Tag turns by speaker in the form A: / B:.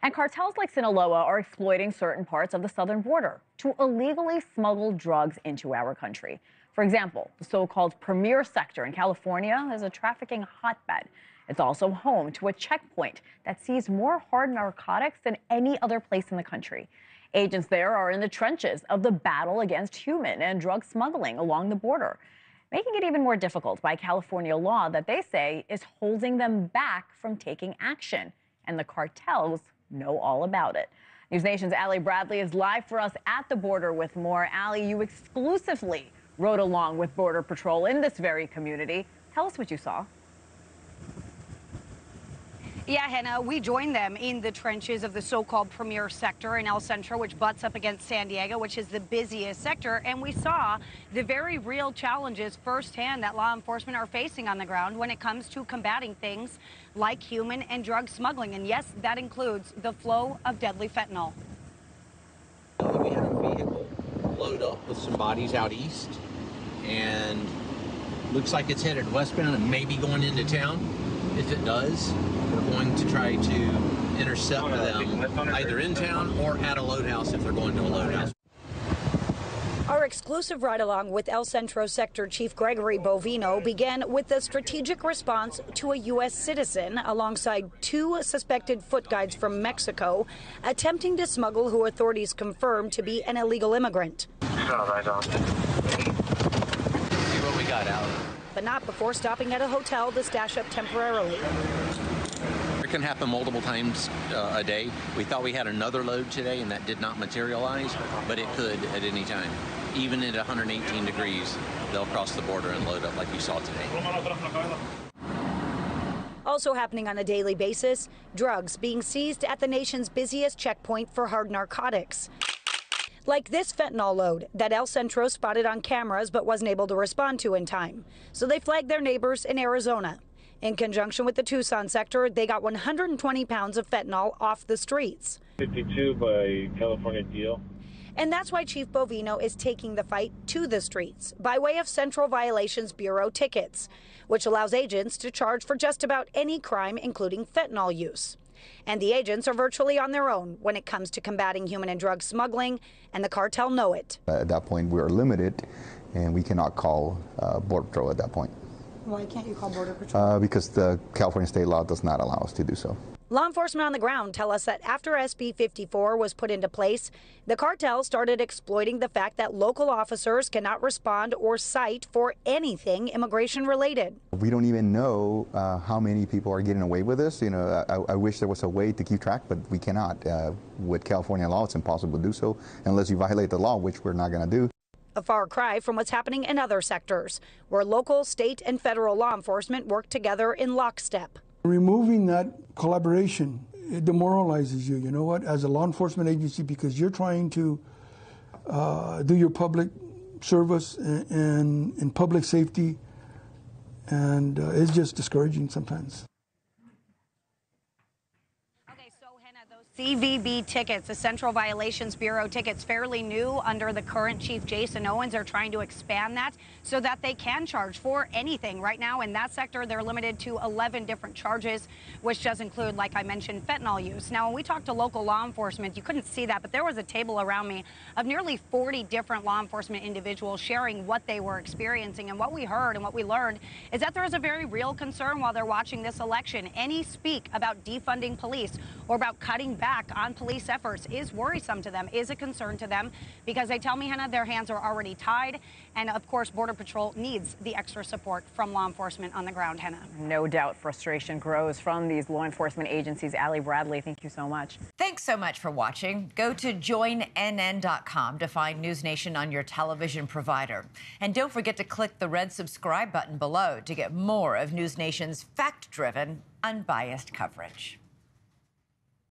A: And cartels like Sinaloa are exploiting certain parts of the southern border to illegally smuggle drugs into our country. For example, the so-called Premier Sector in California is a trafficking hotbed. It's also home to a checkpoint that sees more hard narcotics than any other place in the country. Agents there are in the trenches of the battle against human and drug smuggling along the border, making it even more difficult by California law that they say is holding them back from taking action. And the cartels know all about it. NewsNation's Ali Bradley is live for us at the border with more. Ali, you exclusively rode along with Border Patrol in this very community. Tell us what you saw.
B: Yeah, Hannah, we joined them in the trenches of the so-called Premier Sector in El Centro, which butts up against San Diego, which is the busiest sector. And we saw the very real challenges firsthand that law enforcement are facing on the ground when it comes to combating things like human and drug smuggling. And yes, that includes the flow of deadly fentanyl.
C: We had a vehicle load up with some bodies out east, and looks like it's headed westbound and maybe going into town. If it does, we're going to try to intercept them either in town or at a load house if they're going to a load house.
B: Our exclusive ride-along with El Centro Sector Chief Gregory Bovino began with a strategic response to a U.S. citizen alongside two suspected foot guides from Mexico attempting to smuggle who authorities confirmed to be an illegal immigrant.
C: See what we got out.
B: But not before stopping at a hotel to stash up temporarily.
C: It can happen multiple times a day. We thought we had another load today, and that did not materialize, but it could at any time. Even at 118 degrees, they'll cross the border and load up like you saw today.
B: Also happening on a daily basis, drugs being seized at the nation's busiest checkpoint for hard narcotics. Like this fentanyl load that El Centro spotted on cameras but wasn't able to respond to in time. So they flagged their neighbors in Arizona. In conjunction with the Tucson sector, they got 120 pounds of fentanyl off the streets.
D: 52 by California Deal.
B: And that's why Chief Bovino is taking the fight to the streets by way of Central Violations Bureau tickets, which allows agents to charge for just about any crime, including fentanyl use. And the agents are virtually on their own when it comes to combating human and drug smuggling, and the cartel know it.
E: At that point, we are limited, and we cannot call Border Patrol at that point.
B: Why can't you call Border Patrol?
E: Because the California state law does not allow us to do so.
B: Law enforcement on the ground tell us that after SB 54 was put into place, the cartel started exploiting the fact that local officers cannot respond or cite for anything immigration related.
E: We don't even know how many people are getting away with this. You know, I wish there was a way to keep track, but we cannot. With California law, it's impossible to do so unless you violate the law, which we're not going to do.
B: A far cry from what's happening in other sectors, where local, state, and federal law enforcement work together in lockstep.
F: Removing that collaboration, it demoralizes you, you know what, as a law enforcement agency, because you're trying to do your public service and public safety, and it's just discouraging sometimes.
B: CVB tickets, the Central Violations Bureau tickets, fairly new under the current Chief Jason Owens. Are trying to expand that so that they can charge for anything. Right now in that sector, they're limited to 11 different charges, which does include, like I mentioned, fentanyl use. Now, when we talked to local law enforcement, you couldn't see that, but there was a table around me of nearly 40 different law enforcement individuals sharing what they were experiencing. And what we heard and what we learned is that there is a very real concern while they're watching this election. Any speak about defunding police or about cutting back on police efforts is worrisome to them, is a concern to them, because they tell me, Hannah, their hands are already tied. And of course, Border Patrol needs the extra support from law enforcement on the ground, Hannah.
A: No doubt frustration grows from these law enforcement agencies. Ali Bradley, thank you so much.
G: Thanks so much for watching. Go to joinnn.com to find News Nation on your television provider. And don't forget to click the red subscribe button below to get more of News Nation's fact-driven, unbiased coverage.